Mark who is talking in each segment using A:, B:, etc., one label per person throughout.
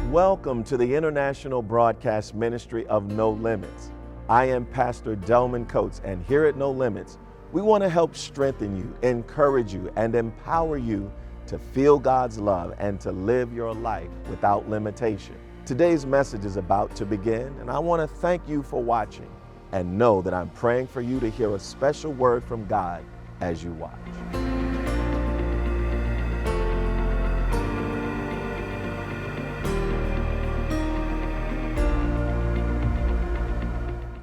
A: Welcome to the International Broadcast Ministry of No Limits. I am Pastor Delman Coates, and here at No Limits, we want to help strengthen you, encourage you, and empower you to feel God's love and to live your life without limitation. Today's message is about to begin, and I want to thank you for watching and know that I'm praying for you to hear a special word from God as you watch.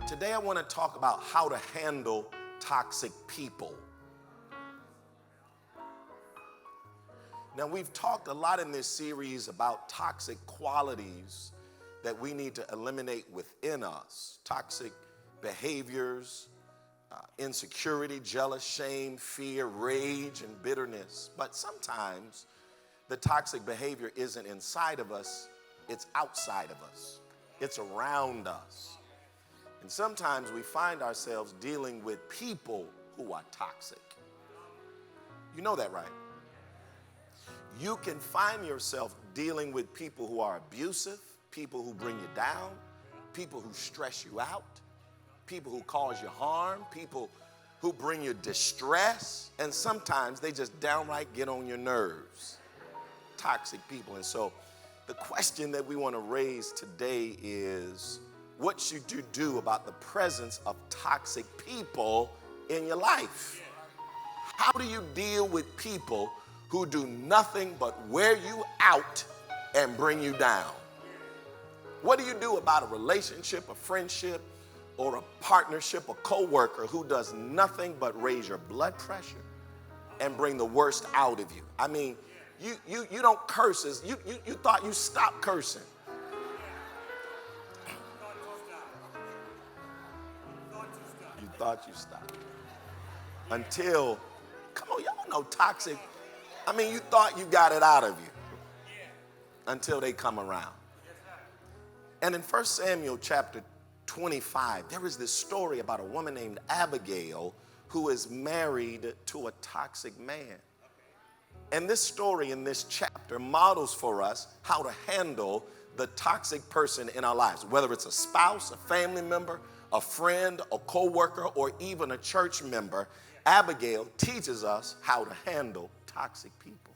A: Today I want to talk about how to handle toxic people. Now, we've talked a lot in this series about toxic qualities that we need to eliminate within us. Toxic behaviors, insecurity, jealous, shame, fear, rage, and bitterness. But sometimes the toxic behavior isn't inside of us, it's outside of us. It's around us. And sometimes we find ourselves dealing with people who are toxic. You know that, right? You can find yourself dealing with people who are abusive, people who bring you down, people who stress you out, people who cause you harm, people who bring you distress, and sometimes they just downright get on your nerves. Toxic people. And so the question that we want to raise today is, what should you do about the presence of toxic people in your life? How do you deal with people who do nothing but wear you out and bring you down? What do you do about a relationship, a friendship, or a partnership, a coworker who does nothing but raise your blood pressure and bring the worst out of you? I mean, you don't curse. You thought you stopped cursing. You thought you stopped. Until, come on, y'all know toxic. I mean, you thought you got it out of you until they come around. And in 1 Samuel chapter 25, there is this story about a woman named Abigail who is married to a toxic man. And this story in this chapter models for us how to handle the toxic person in our lives, whether it's a spouse, a family member, a friend, a coworker, or even a church member. Abigail teaches us how to handle toxic people.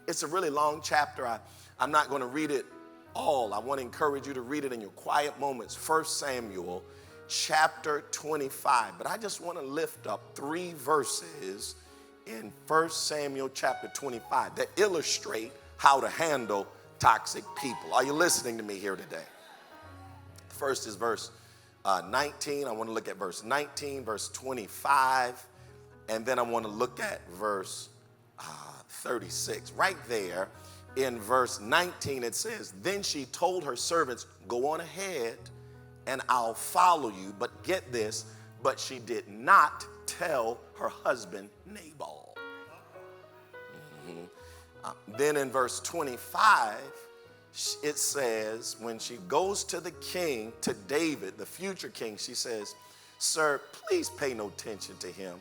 A: It's a really long chapter. I'm not going to read it all. I want to encourage you to read it in your quiet moments. 1 Samuel chapter 25. But I just want to lift up 3 verses in 1 Samuel chapter 25 that illustrate how to handle toxic people. Are you listening to me here today? First is verse 19. I want to look at verse 19, verse 25, and then I want to look at verse 36. Right there in verse 19, it says, "Then she told her servants, 'Go on ahead and I'll follow you.' But get this, but she did not tell her husband Nabal." Then in verse 25, it says, when she goes to the king, to David, the future king, she says, "Sir, please pay no attention to him,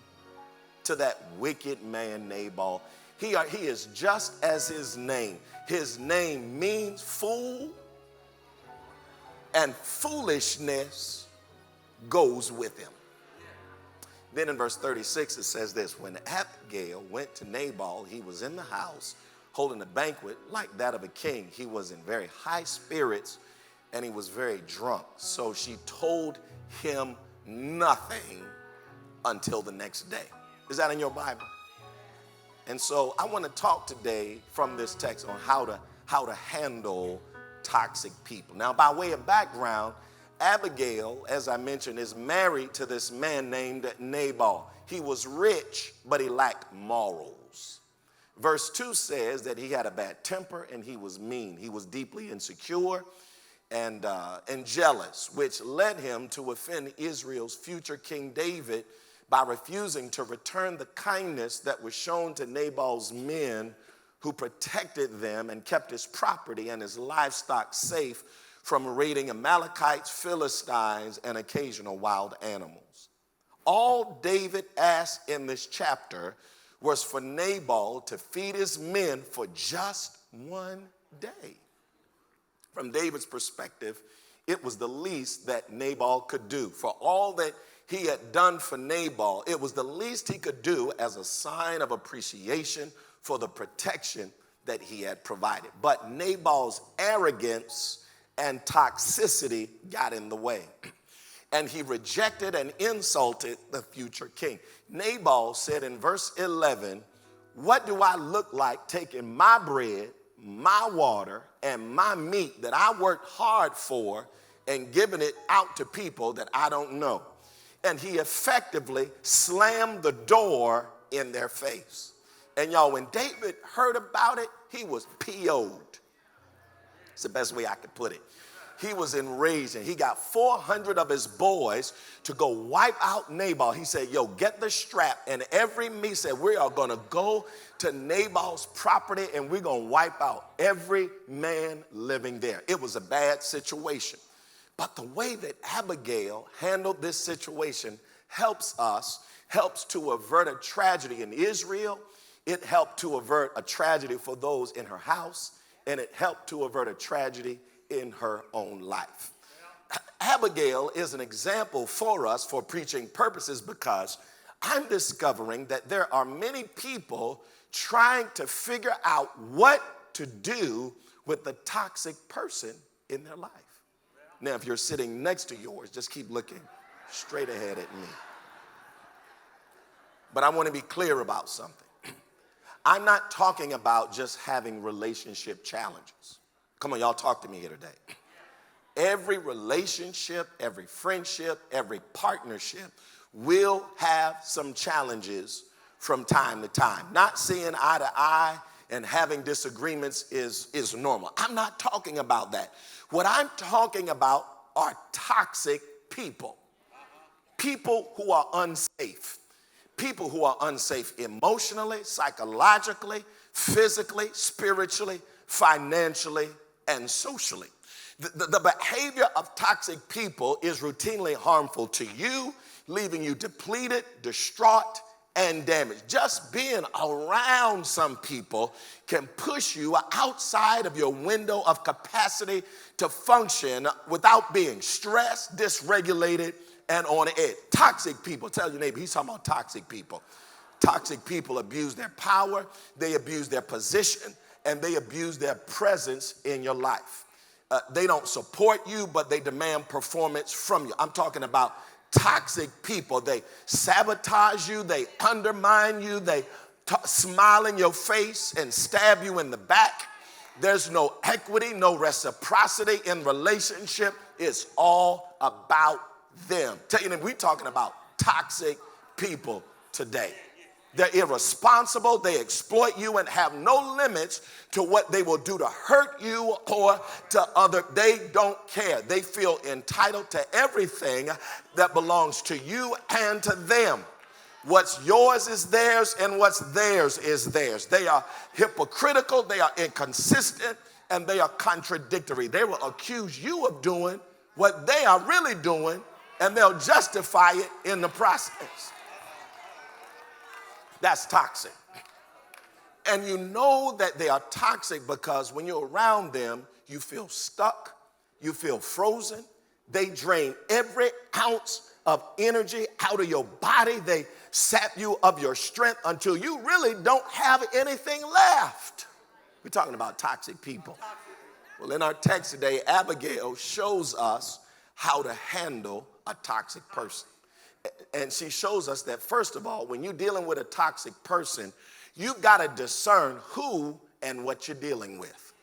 A: to that wicked man Nabal. He is just as his name. His name means fool, and foolishness goes with him." Then in verse 36, it says this, "When Abigail went to Nabal, he was in the house holding a banquet like that of a king. He was in very high spirits and he was very drunk. So she told him nothing until the next day." Is that in your Bible? And so I want to talk today from this text on how to handle toxic people. Now, by way of background, Abigail, as I mentioned, is married to this man named Nabal. He was rich, but he lacked morals. Verse 2 says that he had a bad temper and he was mean. He was deeply insecure and jealous, which led him to offend Israel's future King David by refusing to return the kindness that was shown to Nabal's men, who protected them and kept his property and his livestock safe from raiding Amalekites, Philistines, and occasional wild animals. All David asked in this chapter was for Nabal to feed his men for just one day. From David's perspective, it was the least that Nabal could do. For all that he had done for Nabal, it was the least he could do as a sign of appreciation for the protection that he had provided. But Nabal's arrogance and toxicity got in the way, and he rejected and insulted the future king. Nabal said in verse 11, "What do I look like taking my bread, my water, and my meat that I worked hard for and giving it out to people that I don't know?" And he effectively slammed the door in their face. And y'all, when David heard about it, he was PO'd. It's the best way I could put it. He was enraged, and he got 400 of his boys to go wipe out Nabal. He said, "Yo, get the strap." And he said, "We are going to go to Nabal's property, and we're going to wipe out every man living there." It was a bad situation. But the way that Abigail handled this situation helps to avert a tragedy in Israel. It helped to avert a tragedy for those in her house, and it helped to avert a tragedy in her own life. Abigail is an example for us for preaching purposes, because I'm discovering that there are many people trying to figure out what to do with the toxic person in their life. Now, if you're sitting next to yours, just keep looking straight ahead at me. But I want to be clear about something. I'm not talking about just having relationship challenges. Come on, y'all, talk to me here today. Every relationship, every friendship, every partnership will have some challenges from time to time. Not seeing eye to eye and having disagreements is normal. I'm not talking about that. What I'm talking about are toxic people. People who are unsafe. People who are unsafe emotionally, psychologically, physically, spiritually, financially, and socially. The behavior of toxic people is routinely harmful to you, leaving you depleted, distraught, and damaged. Just being around some people can push you outside of your window of capacity to function without being stressed, dysregulated, and on edge. Toxic people, tell your neighbor, he's talking about toxic people. Toxic people abuse their power, they abuse their position, and they abuse their presence in your life. They don't support you, but they demand performance from you. I'm talking about toxic people. They sabotage you, they undermine you, they smile in your face and stab you in the back. There's no equity, no reciprocity in relationship. It's all about them. Tell you, we're talking about toxic people today. They're irresponsible, they exploit you, and have no limits to what they will do to hurt you or to others. They don't care. They feel entitled to everything that belongs to you and to them. What's yours is theirs, and what's theirs is theirs. They are hypocritical, they are inconsistent, and they are contradictory. They will accuse you of doing what they are really doing, and they'll justify it in the process. That's toxic. And you know that they are toxic because when you're around them, you feel stuck, you feel frozen. They drain every ounce of energy out of your body. They sap you of your strength until you really don't have anything left. We're talking about toxic people. Well, in our text today, Abigail shows us how to handle a toxic person. And she shows us that, first of all, when you're dealing with a toxic person, you've got to discern who and what you're dealing with.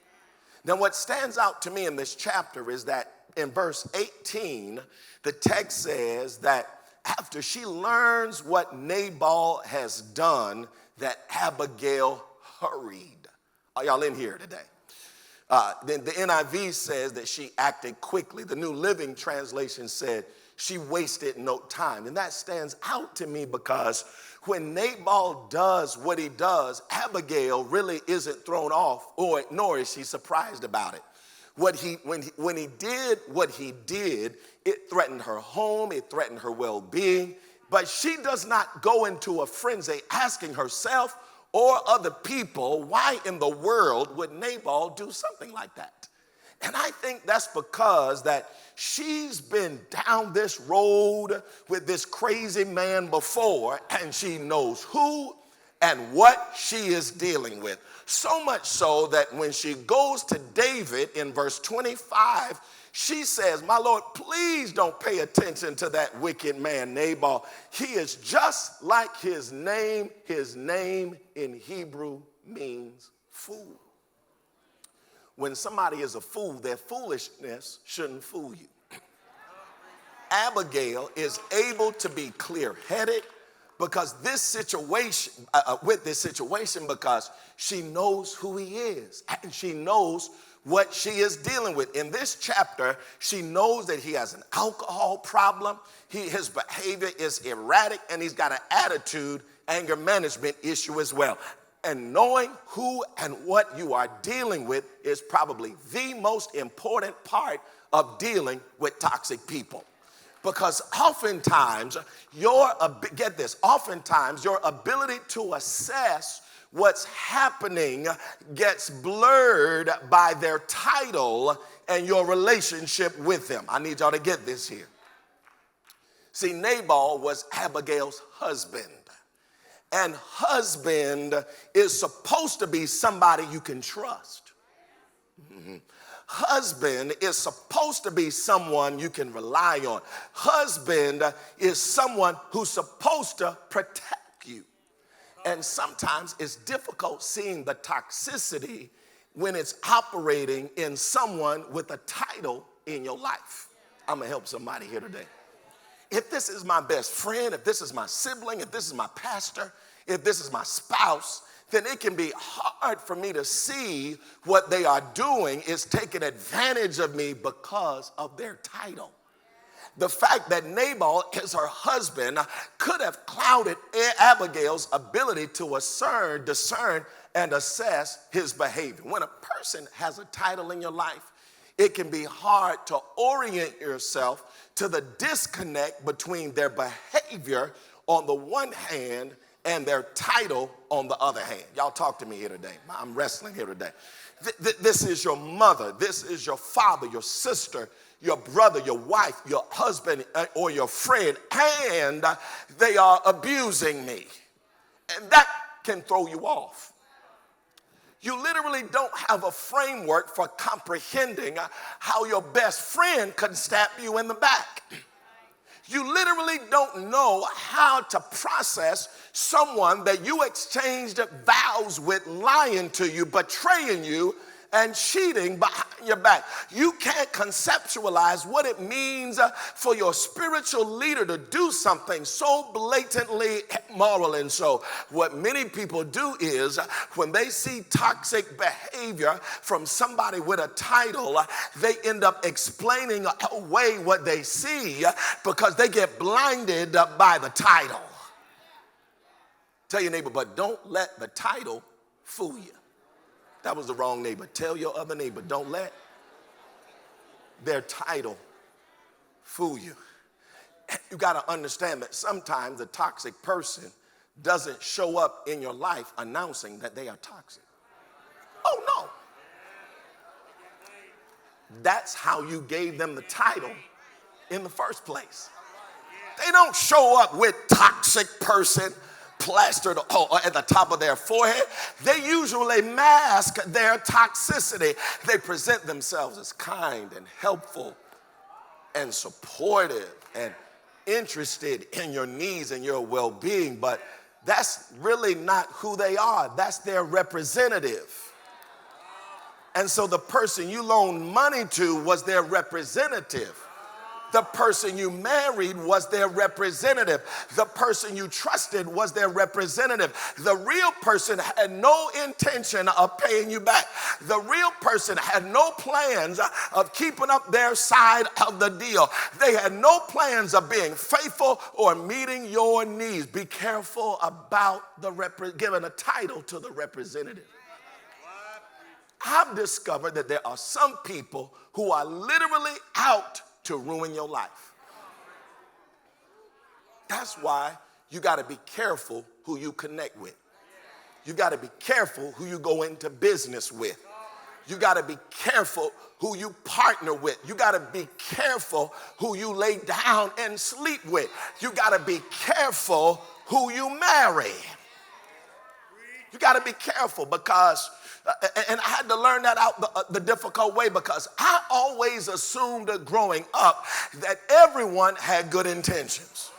A: Now, what stands out to me in this chapter is that in verse 18, the text says that after she learns what Nabal has done, that Abigail hurried. Are y'all in here today? Then the NIV says that she acted quickly. The New Living Translation said she wasted no time. And that stands out to me because when Nabal does what he does, Abigail really isn't thrown off, nor is she surprised about it. When he did what he did, it threatened her home, it threatened her well-being, but she does not go into a frenzy asking herself or other people, why in the world would Nabal do something like that? And I think that's because that she's been down this road with this crazy man before, and she knows who and what she is dealing with. So much so that when she goes to David in verse 25, she says, my Lord, please don't pay attention to that wicked man, Nabal. He is just like his name. His name in Hebrew means fool. When somebody is a fool, their foolishness shouldn't fool you. Abigail is able to be clear-headed because this situation, because she knows who he is and she knows what she is dealing with. In this chapter, she knows that he has an alcohol problem. His behavior is erratic, and he's got an attitude, anger management issue as well. And knowing who and what you are dealing with is probably the most important part of dealing with toxic people. Because oftentimes your ability to assess what's happening gets blurred by their title and your relationship with them. I need y'all to get this here. See, Nabal was Abigail's husband. And husband is supposed to be somebody you can trust. Husband is supposed to be someone you can rely on. Husband is someone who's supposed to protect you. And sometimes it's difficult seeing the toxicity when it's operating in someone with a title in your life. I'm gonna help somebody here today. If this is my best friend, if this is my sibling, if this is my pastor, if this is my spouse, then it can be hard for me to see what they are doing is taking advantage of me because of their title. The fact that Nabal is her husband could have clouded Abigail's ability to discern, and assess his behavior. When a person has a title in your life, it can be hard to orient yourself to the disconnect between their behavior on the one hand and their title on the other hand. Y'all talk to me here today. I'm wrestling here today. This is your mother. This is your father, your sister, your brother, your wife, your husband, or your friend, and they are abusing me. And that can throw you off. You literally don't have a framework for comprehending how your best friend can stab you in the back. You literally don't know how to process someone that you exchanged vows with lying to you, betraying you, and cheating behind your back. You can't conceptualize what it means for your spiritual leader to do something so blatantly immoral. And so what many people do is when they see toxic behavior from somebody with a title, they end up explaining away what they see because they get blinded by the title. Tell your neighbor, but don't let the title fool you. That was the wrong neighbor. Tell your other neighbor, don't let their title fool you. You got to understand that sometimes a toxic person doesn't show up in your life announcing that they are toxic. Oh, no. That's how you gave them the title in the first place. They don't show up with toxic person plastered at the top of their forehead. They usually mask their toxicity. They present themselves as kind and helpful and supportive and interested in your needs and your well-being, but that's really not who they are. That's their representative. And so the person you loaned money to was their representative. The person you married was their representative. The person you trusted was their representative. The real person had no intention of paying you back. The real person had no plans of keeping up their side of the deal. They had no plans of being faithful or meeting your needs. Be careful about giving a title to the representative. I've discovered that there are some people who are literally out to ruin your life. That's why you got to be careful who you connect with. You got to be careful who you go into business with. You got to be careful who you partner with. You got to be careful who you lay down and sleep with. You got to be careful who you marry. You got to be careful because, and I had to learn that out the difficult way, because I always assumed growing up that everyone had good intentions,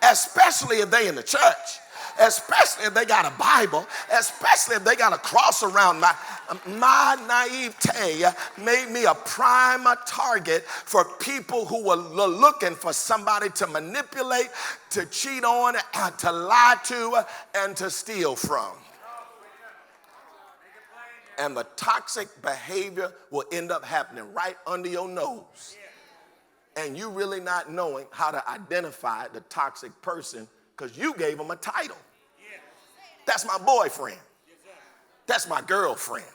A: especially if they in the church. Especially if they got a Bible, especially if they got a cross around. My naivete made me a prime target for people who were looking for somebody to manipulate, to cheat on, to lie to, and to steal from. And the toxic behavior will end up happening right under your nose. And you really not knowing how to identify the toxic person because you gave them a title. That's my boyfriend. That's my girlfriend.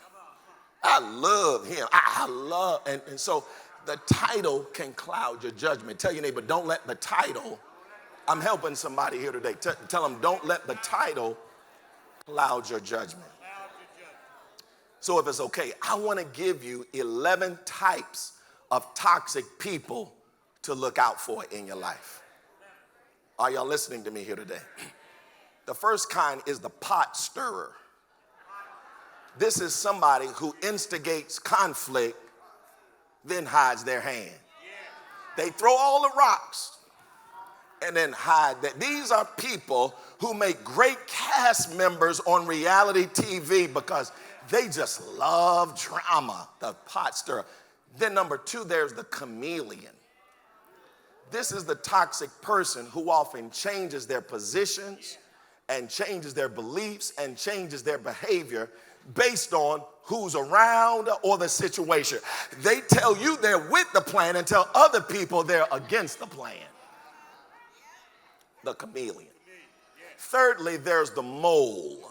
A: I love him. I love, and so the title can cloud your judgment. Tell your neighbor, don't let the title, I'm helping somebody here today. Tell them, don't let the title cloud your judgment. So if it's okay, I want to give you 11 types of toxic people to look out for in your life. Are y'all listening to me here today? The first kind is the pot stirrer. This is somebody who instigates conflict, then hides their hand. They throw all the rocks and then hide that. These are people who make great cast members on reality TV because they just love drama, the pot stirrer. Then number two, there's the chameleon. This is the toxic person who often changes their positions and changes their beliefs and changes their behavior based on who's around or the situation. They tell you they're with the plan and tell other people they're against the plan. The chameleon. Thirdly, there's the mole.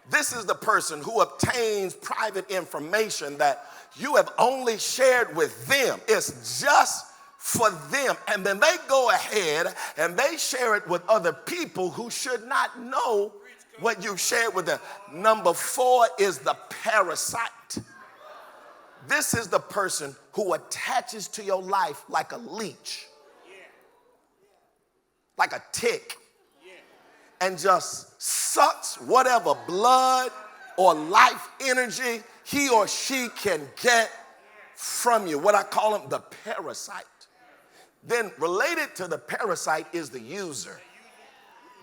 A: This is the person who obtains private information that you have only shared with them. It's just for them. And then they go ahead and they share it with other people who should not know what you shared with them. Number four is the parasite. This is the person who attaches to your life like a leech, like a tick, and just sucks whatever blood or life energy he or she can get from you. What I call them, the parasite. Then related to the parasite is the user.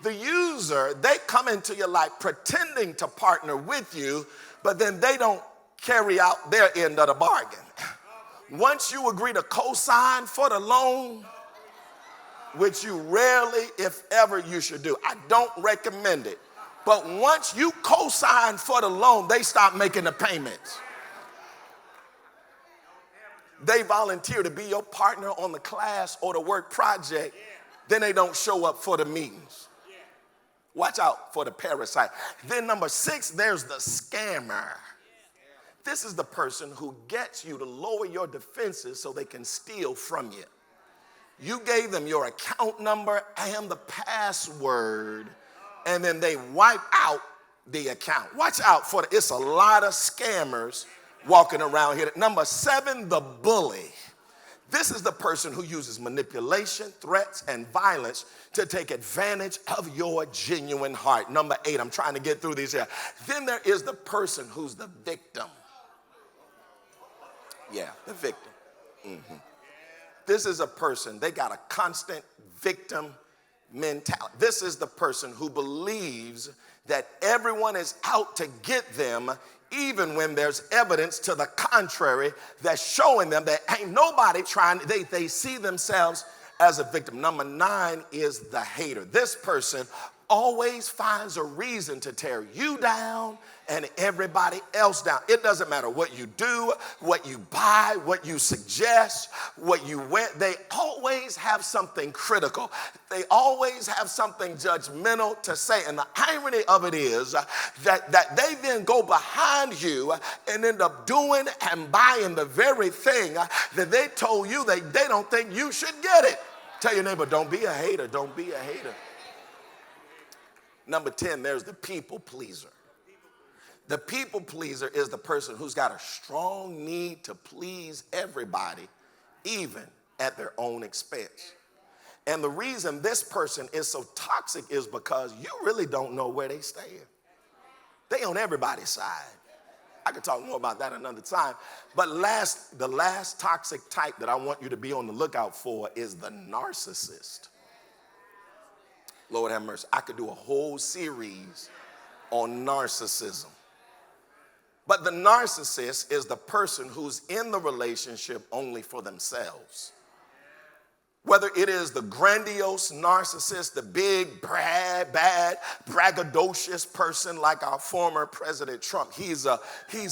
A: The user, they come into your life pretending to partner with you, but then they don't carry out their end of the bargain. Once you agree to co-sign for the loan, which you rarely, if ever, you should do. I don't recommend it. But once you co-sign for the loan, they stop making the payments. They volunteer to be your partner on the class or the work project, then they don't show up for the meetings. Watch out for the parasite. Then number six, there's the scammer. This is the person who gets you to lower your defenses so they can steal from you. You gave them your account number and the password, and then they wipe out the account. Watch out for it's a lot of scammers walking around here. Number seven, the bully. This is the person who uses manipulation, threats, and violence to take advantage of your genuine heart. Number eight, I'm trying to get through these here. Then there is the person who's the victim. Yeah, the victim. This is a person, they got a constant victim mentality. This is the person who believes that everyone is out to get them, even when there's evidence to the contrary that's showing them that ain't nobody trying, they see themselves as a victim. Number nine is the hater. This person always finds a reason to tear you down and everybody else down. It doesn't matter what you do, what you buy, what you suggest, what you wear. They always have something critical. They always have something judgmental to say. And the irony of it is that they then go behind you and end up doing and buying the very thing that they told you they don't think you should get it. Tell your neighbor, don't be a hater. Don't be a hater. Number 10, there's the people pleaser. The people pleaser is the person who's got a strong need to please everybody, even at their own expense. And the reason this person is so toxic is because you really don't know where they stand. They on everybody's side. I could talk more about that another time. But the last toxic type that I want you to be on the lookout for is the narcissist. Lord have mercy. I could do a whole series on narcissism. But the narcissist is the person who's in the relationship only for themselves. Whether it is the grandiose narcissist, the big, bad, braggadocious person like our former President Trump, he's a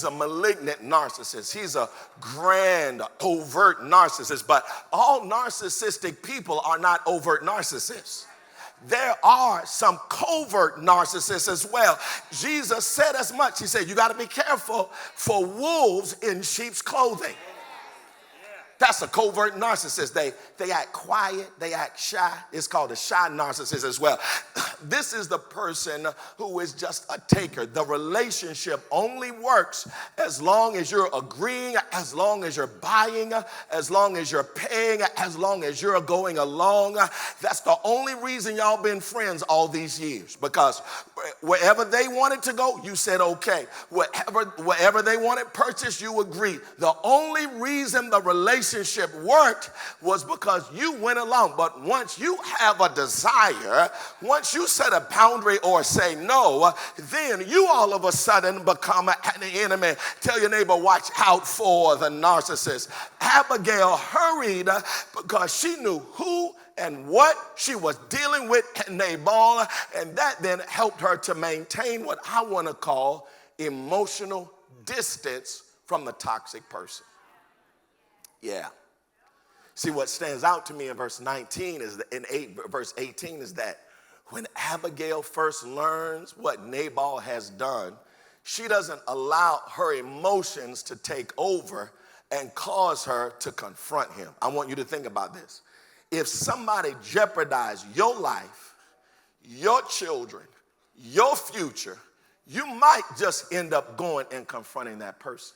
A: malignant narcissist. He's a grand, overt narcissist. But all narcissistic people are not overt narcissists. There are some covert narcissists as well. Jesus said as much. He said, you got to be careful for wolves in sheep's clothing. That's a covert narcissist. They act quiet, they act shy. It's called a shy narcissist as well. This is the person who is just a taker. The relationship only works as long as you're agreeing, as long as you're buying, as long as you're paying, as long as you're going along. That's the only reason y'all been friends all these years, because wherever they wanted to go, you said okay. Wherever they wanted purchased, you agreed. The only reason the relationship worked was because you went along. But once you have a desire, once you set a boundary or say no, then you all of a sudden become an enemy. Tell your neighbor, watch out for the narcissist. Abigail hurried because she knew who and what she was dealing with in Nabal, and that then helped her to maintain what I want to call emotional distance from the toxic person. Yeah. See, what stands out to me in verse 19 is verse 18 is that when Abigail first learns what Nabal has done, she doesn't allow her emotions to take over and cause her to confront him. I want you to think about this. If somebody jeopardized your life, your children, your future, you might just end up going and confronting that person.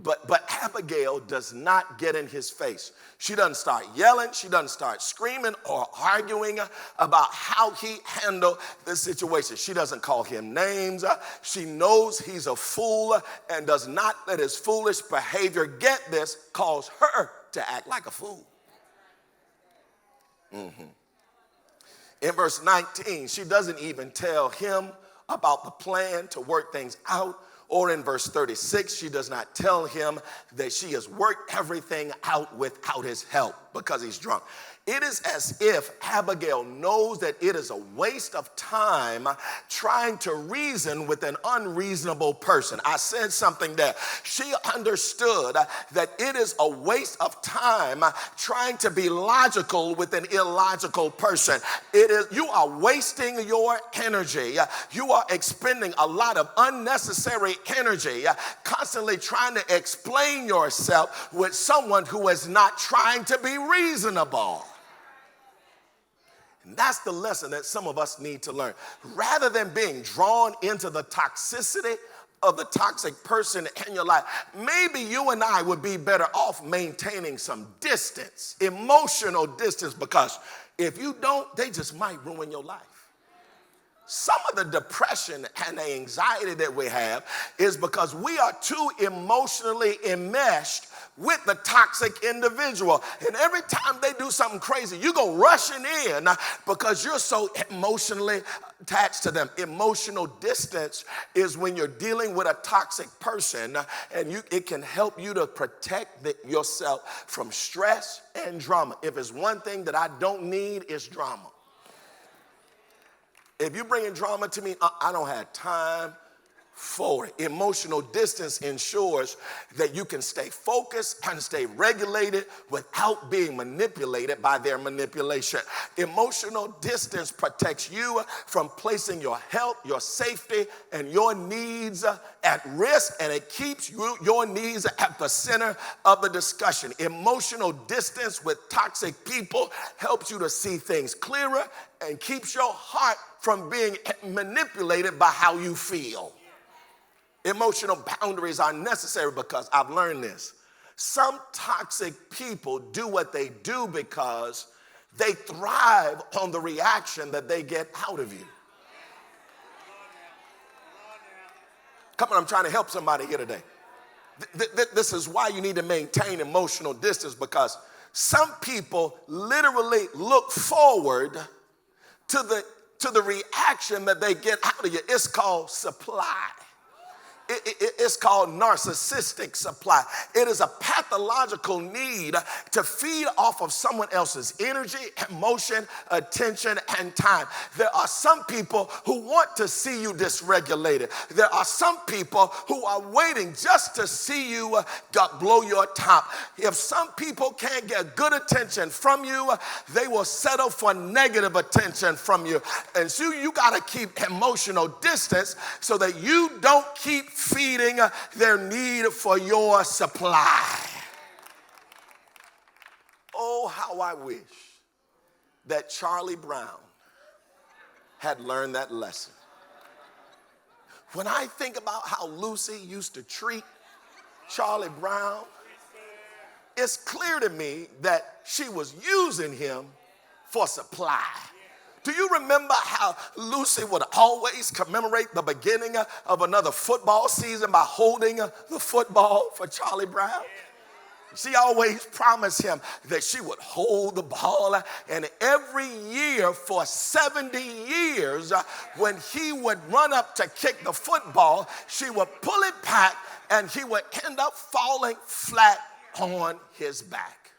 A: But Abigail does not get in his face. She doesn't start yelling. She doesn't start screaming or arguing about how he handled the situation. She doesn't call him names. She knows he's a fool and does not let his foolish behavior, get this, cause her to act like a fool. In verse 19, she doesn't even tell him about the plan to work things out. Or in verse 36, she does not tell him that she has worked everything out without his help because he's drunk. It is as if Abigail knows that it is a waste of time trying to reason with an unreasonable person. I said something there. She understood that it is a waste of time trying to be logical with an illogical person. You are wasting your energy. You are expending a lot of unnecessary energy constantly trying to explain yourself with someone who is not trying to be reasonable. And that's the lesson that some of us need to learn. Rather than being drawn into the toxicity of the toxic person in your life, maybe you and I would be better off maintaining some distance, emotional distance, because if you don't, they just might ruin your life. Some of the depression and the anxiety that we have is because we are too emotionally enmeshed with the toxic individual. And every time they do something crazy, you go rushing in because you're so emotionally attached to them. Emotional distance is when you're dealing with a toxic person, and it can help you to protect yourself from stress and drama. If it's one thing that I don't need, it's drama. If you're bringing drama to me, I don't have time for it. Emotional distance ensures that you can stay focused and stay regulated without being manipulated by their manipulation. Emotional distance protects you from placing your health, your safety, and your needs at risk, and it keeps your needs at the center of the discussion. Emotional distance with toxic people helps you to see things clearer and keeps your heart from being manipulated by how you feel. Emotional boundaries are necessary because I've learned this. Some toxic people do what they do because they thrive on the reaction that they get out of you. Come on, I'm trying to help somebody here today. This is why you need to maintain emotional distance, because some people literally look forward to the reaction that they get out of you. It's called supply. It's called narcissistic supply. It is a pathological need to feed off of someone else's energy, emotion, attention, and time. There are some people who want to see you dysregulated. There are some people who are waiting just to see you blow your top. If some people can't get good attention from you, they will settle for negative attention from you. And so you got to keep emotional distance so that you don't keep feeding their need for your supply. Oh, how I wish that Charlie Brown had learned that lesson. When I think about how Lucy used to treat Charlie Brown, it's clear to me that she was using him for supply. Do you remember how Lucy would always commemorate the beginning of another football season by holding the football for Charlie Brown? She always promised him that she would hold the ball, and every year for 70 years, when he would run up to kick the football, she would pull it back and he would end up falling flat on his back.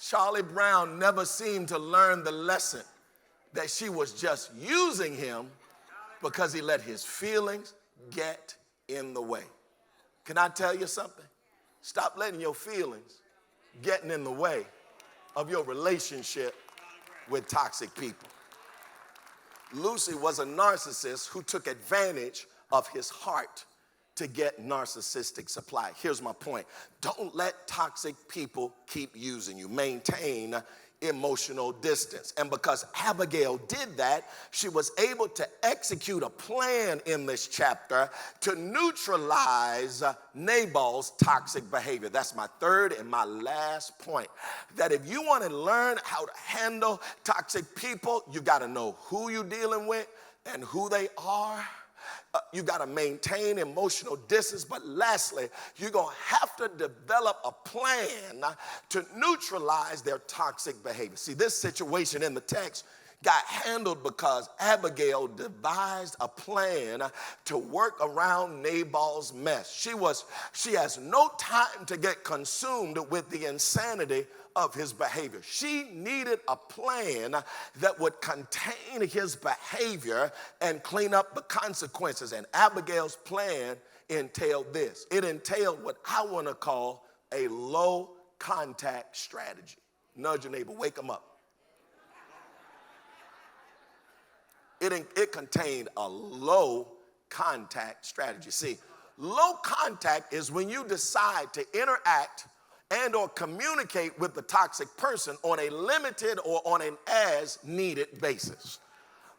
A: Charlie Brown never seemed to learn the lesson that she was just using him because he let his feelings get in the way. Can I tell you something? Stop letting your feelings getting in the way of your relationship with toxic people. Lucy was a narcissist who took advantage of his heart to get narcissistic supply. Here's my point. Don't let toxic people keep using you. Maintain emotional distance. And because Abigail did that, she was able to execute a plan in this chapter to neutralize Nabal's toxic behavior. That's my third and my last point. That if you want to learn how to handle toxic people, you got to know who you're dealing with and who they are. You got to maintain emotional distance. But lastly, you're going to have to develop a plan to neutralize their toxic behavior. See, this situation in the text got handled because Abigail devised a plan to work around Nabal's mess. She has no time to get consumed with the insanity of his behavior. She needed a plan that would contain his behavior and clean up the consequences. And Abigail's plan entailed this. It entailed what I want to call a low contact strategy. Nudge your neighbor, wake them up. It contained a low contact strategy. See, low contact is when you decide to interact and or communicate with the toxic person on a limited or on an as needed basis.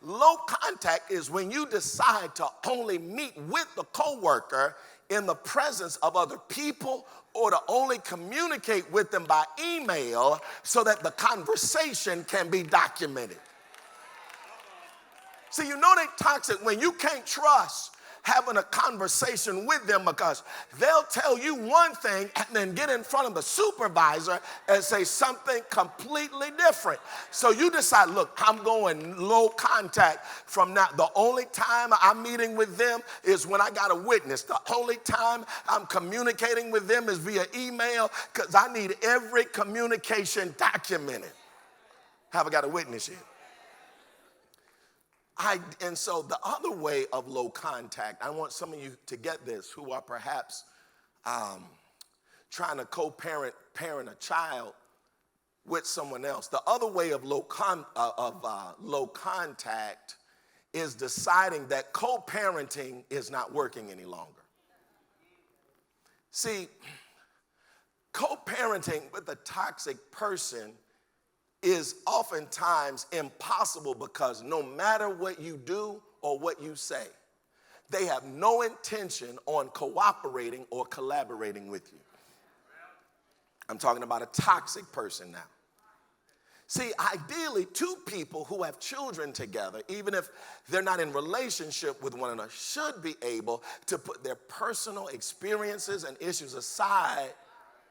A: Low contact is when you decide to only meet with the coworker in the presence of other people, or to only communicate with them by email so that the conversation can be documented. See, you know they're toxic when you can't trust having a conversation with them, because they'll tell you one thing and then get in front of the supervisor and say something completely different. So you decide, look, I'm going low contact from now. The only time I'm meeting with them is when I got a witness. The only time I'm communicating with them is via email, because I need every communication documented. Have I got a witness here? And so the other way of low contact, I want some of you to get this who are perhaps trying to co-parent a child with someone else. The other way of low contact is deciding that co-parenting is not working any longer. See, co-parenting with a toxic person is oftentimes impossible, because no matter what you do or what you say, they have no intention on cooperating or collaborating with you. I'm talking about a toxic person now. See, ideally, two people who have children together, even if they're not in relationship with one another, should be able to put their personal experiences and issues aside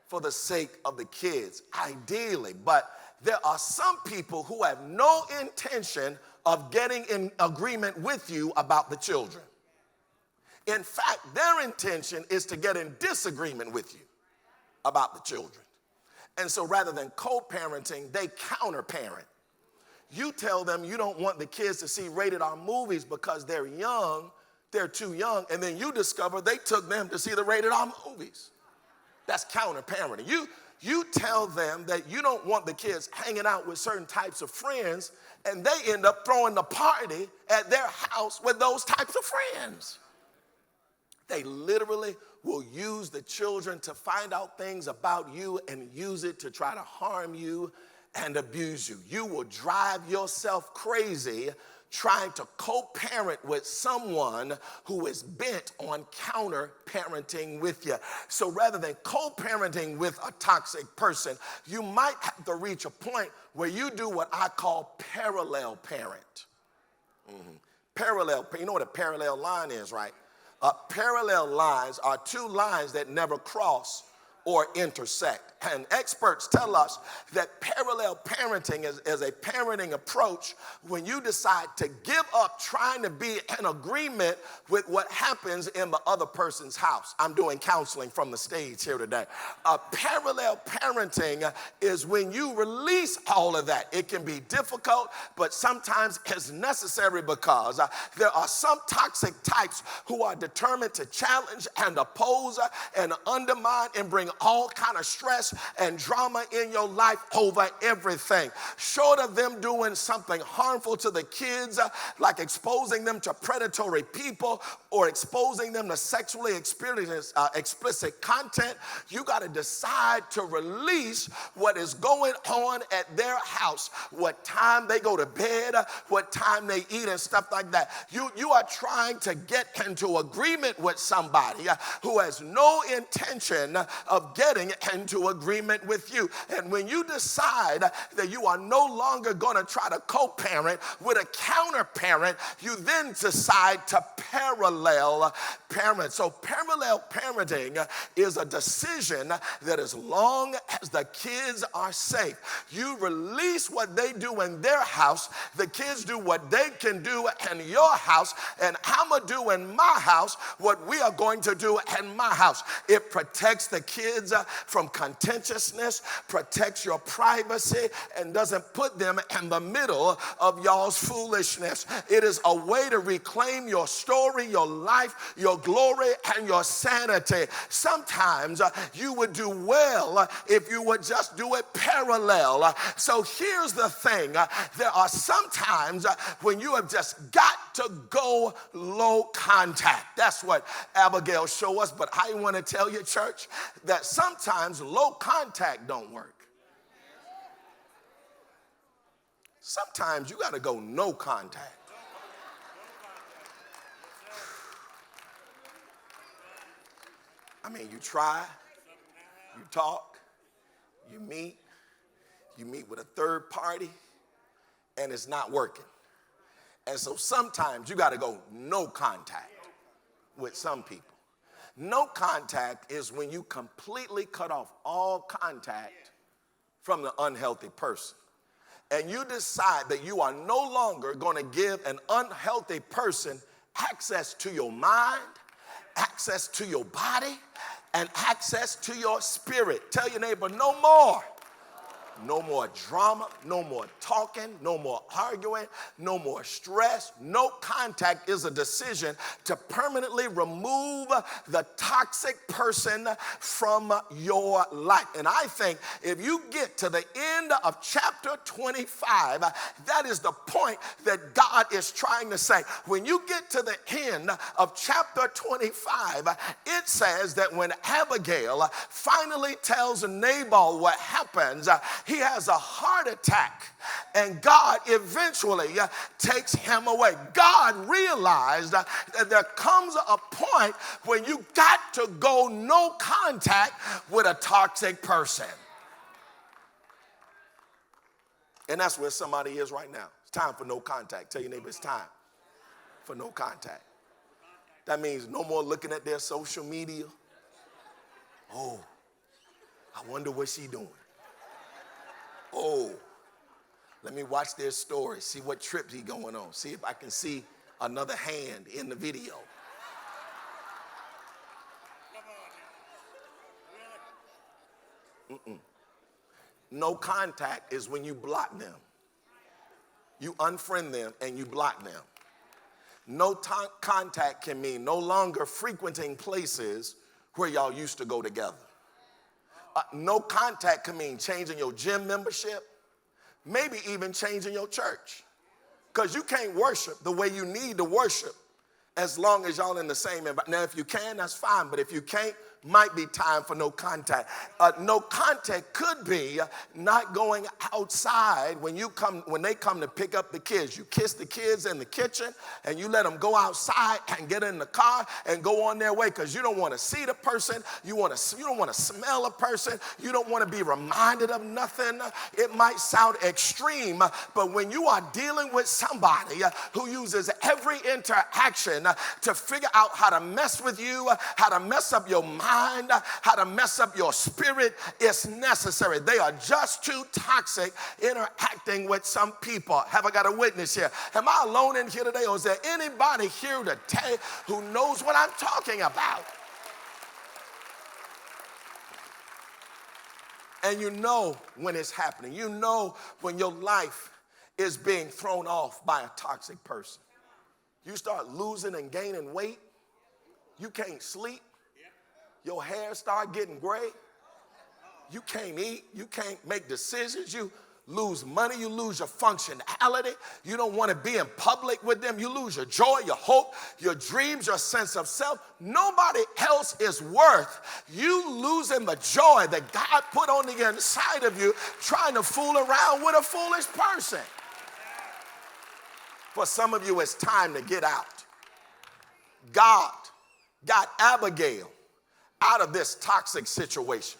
A: for the sake of the kids, ideally. But there are some people who have no intention of getting in agreement with you about the children. In fact, their intention is to get in disagreement with you about the children. And so rather than co-parenting, they counter-parent. You tell them you don't want the kids to see rated R movies because they're young, they're too young, and then you discover they took them to see the rated R movies. That's counter-parenting. You tell them that you don't want the kids hanging out with certain types of friends, and they end up throwing the party at their house with those types of friends. They literally will use the children to find out things about you and use it to try to harm you and abuse you. You will drive yourself crazy trying to co-parent with someone who is bent on counter-parenting with you. So rather than co-parenting with a toxic person, you might have to reach a point where you do what I call parallel parent. Parallel, you know what a parallel line is, right? Parallel lines are two lines that never cross or intersect. And experts tell us that parallel parenting is a parenting approach when you decide to give up trying to be in agreement with what happens in the other person's house. I'm doing counseling from the stage here today. Parallel parenting is when you release all of that. It can be difficult, but sometimes it's necessary because there are some toxic types who are determined to challenge and oppose and undermine and bring all kind of stress and drama in your life over everything. Short of them doing something harmful to the kids, like exposing them to predatory people or exposing them to sexually explicit content, you got to decide to release what is going on at their house, what time they go to bed, what time they eat and stuff like that. You are trying to get into agreement with somebody who has no intention of getting into agreement with you. And when you decide that you are no longer going to try to co-parent with a counter-parent, you then decide to parallel parent. So parallel parenting is a decision that as long as the kids are safe, you release what they do in their house, the kids do what they can do in your house, and I'm going to do in my house what we are going to do in my house. It protects the kids from contentiousness, protects your privacy, and doesn't put them in the middle of y'all's foolishness. It is a way to reclaim your story, your life, your glory, and your sanity. Sometimes you would do well if you would just do it parallel. So here's the thing. There are some times when you have just got to go low contact. That's what Abigail showed us. But I want to tell you, church, that sometimes low contact don't work. Sometimes you got to go no contact. I mean, you try, you talk, you meet with a third party, and it's not working. And so sometimes you got to go no contact with some people. No contact is when you completely cut off all contact from the unhealthy person. And you decide that you are no longer going to give an unhealthy person access to your mind, access to your body, and access to your spirit. Tell your neighbor, no more. No more drama, no more talking, no more arguing, no more stress. No contact is a decision to permanently remove the toxic person from your life. And I think if you get to the end of chapter 25, that is the point that God is trying to say. When you get to the end of chapter 25, it says that when Abigail finally tells Nabal what happens, he has a heart attack, and God eventually takes him away. God realized that there comes a point when you got to go no contact with a toxic person. And that's where somebody is right now. It's time for no contact. Tell your neighbor it's time for no contact. That means no more looking at their social media. Oh, I wonder what she's doing. Oh, let me watch their stories, see what trip he's going on, see if I can see another hand in the video. No contact is when you block them. You unfriend them and you block them. No contact can mean no longer frequenting places where y'all used to go together. No contact can mean changing your gym membership, maybe even changing your church. Because you can't worship the way you need to worship as long as y'all in the same environment. Now, if you can, that's fine. But if you can't, might be time for no contact. No contact could be not going outside when they come to pick up the kids. You kiss the kids in the kitchen and you let them go outside and get in the car and go on their way because you don't want to see the person. You don't want to smell a person. You don't want to be reminded of nothing. It might sound extreme, but when you are dealing with somebody who uses every interaction to figure out how to mess with you, how to mess up your mind, how to mess up your spirit, it's necessary. They are just too toxic interacting with some people. Have I got a witness here? Am I alone in here today, or is there anybody here today who knows what I'm talking about? And you know when it's happening. You know when your life is being thrown off by a toxic person. You start losing and gaining weight. You can't sleep. Your hair start getting gray. You can't eat. You can't make decisions. You lose money. You lose your functionality. You don't want to be in public with them. You lose your joy, your hope, your dreams, your sense of self. Nobody else is worth you losing the joy that God put on the inside of you trying to fool around with a foolish person. For some of you, it's time to get out. God got Abigail out of this toxic situation.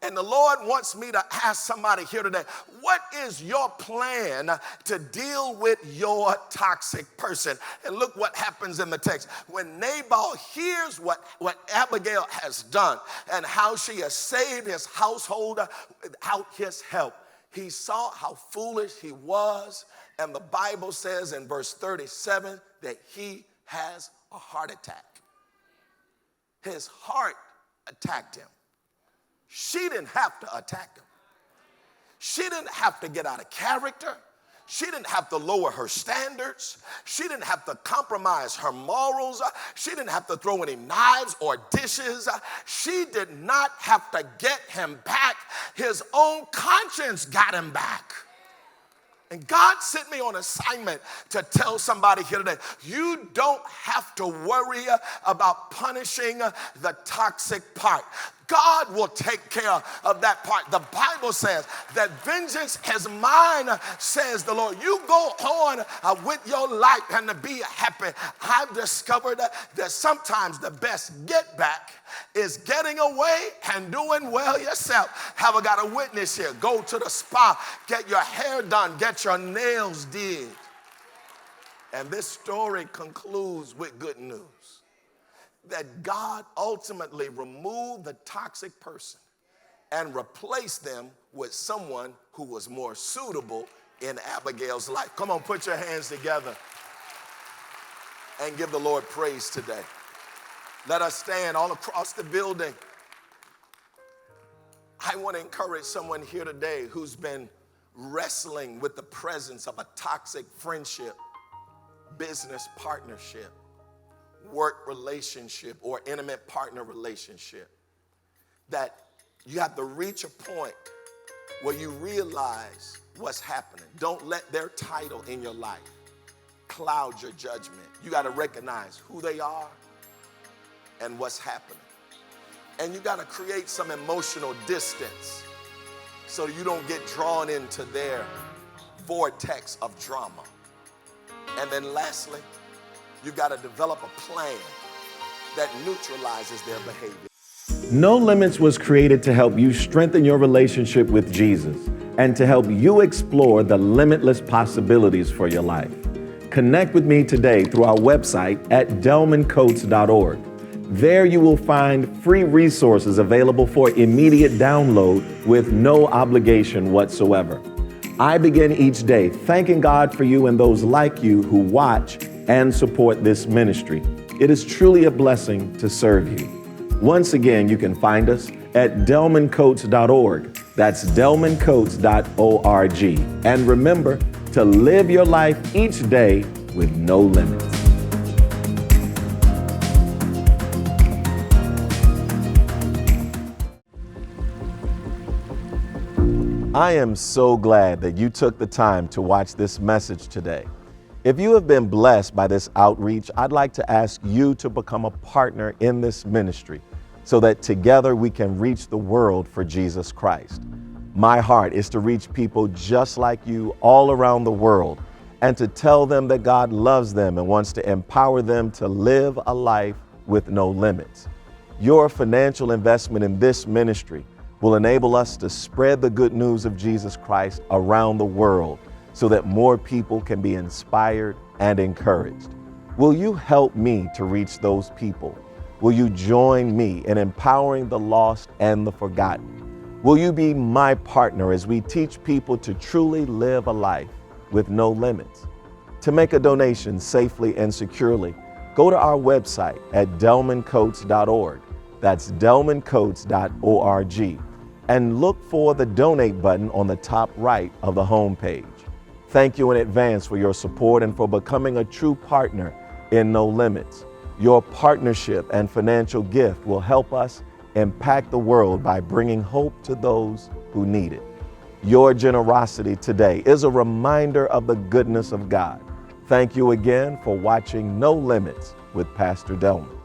A: And the Lord wants me to ask somebody here today, what is your plan to deal with your toxic person? And look what happens in the text. When Nabal hears what Abigail has done and how she has saved his household without his help, he saw how foolish he was. And the Bible says in verse 37 that he has a heart attack. His heart attacked him. She didn't have to attack him. She didn't have to get out of character. She didn't have to lower her standards. She didn't have to compromise her morals. She didn't have to throw any knives or dishes. She did not have to get him back. His own conscience got him back. And God sent me on assignment to tell somebody here today, you don't have to worry about punishing the toxic part. God will take care of that part. The Bible says that vengeance is mine, says the Lord. You go on with your life and to be happy. I've discovered that sometimes the best get back is getting away and doing well yourself. Have I got a witness here? Go to the spa, get your hair done, get your nails did. And this story concludes with good news. That God ultimately removed the toxic person and replaced them with someone who was more suitable in Abigail's life. Come on, put your hands together and give the Lord praise today. Let us stand all across the building. I want to encourage someone here today who's been wrestling with the presence of a toxic friendship, business partnership, work relationship, or intimate partner relationship, that you have to reach a point where you realize what's happening. Don't let their title in your life cloud your judgment. You got to recognize who they are and what's happening. And you got to create some emotional distance so you don't get drawn into their vortex of drama. And then lastly, you've got to develop a plan that neutralizes their behavior.
B: No Limits was created to help you strengthen your relationship with Jesus and to help you explore the limitless possibilities for your life. Connect with me today through our website at delmancoats.org. There you will find free resources available for immediate download with no obligation whatsoever. I begin each day thanking God for you and those like you who watch and support this ministry. It is truly a blessing to serve you. Once again, you can find us at delmancoats.org. That's delmancoats.org. And remember to live your life each day with no limits. I am so glad that you took the time to watch this message today. If you have been blessed by this outreach, I'd like to ask you to become a partner in this ministry so that together we can reach the world for Jesus Christ. My heart is to reach people just like you all around the world and to tell them that God loves them and wants to empower them to live a life with no limits. Your financial investment in this ministry will enable us to spread the good news of Jesus Christ around the world so that more people can be inspired and encouraged. Will you help me to reach those people? Will you join me in empowering the lost and the forgotten? Will you be my partner as we teach people to truly live a life with no limits? To make a donation safely and securely, go to our website at delmancoats.org. That's delmancoats.org. And look for the donate button on the top right of the homepage. Thank you in advance for your support and for becoming a true partner in No Limits. Your partnership and financial gift will help us impact the world by bringing hope to those who need it. Your generosity today is a reminder of the goodness of God. Thank you again for watching No Limits with Pastor Delman.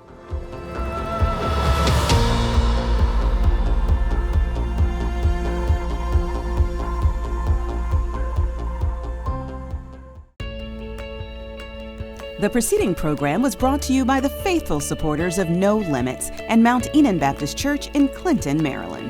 C: The preceding program was brought to you by the faithful supporters of No Limits and Mount Enon Baptist Church in Clinton, Maryland.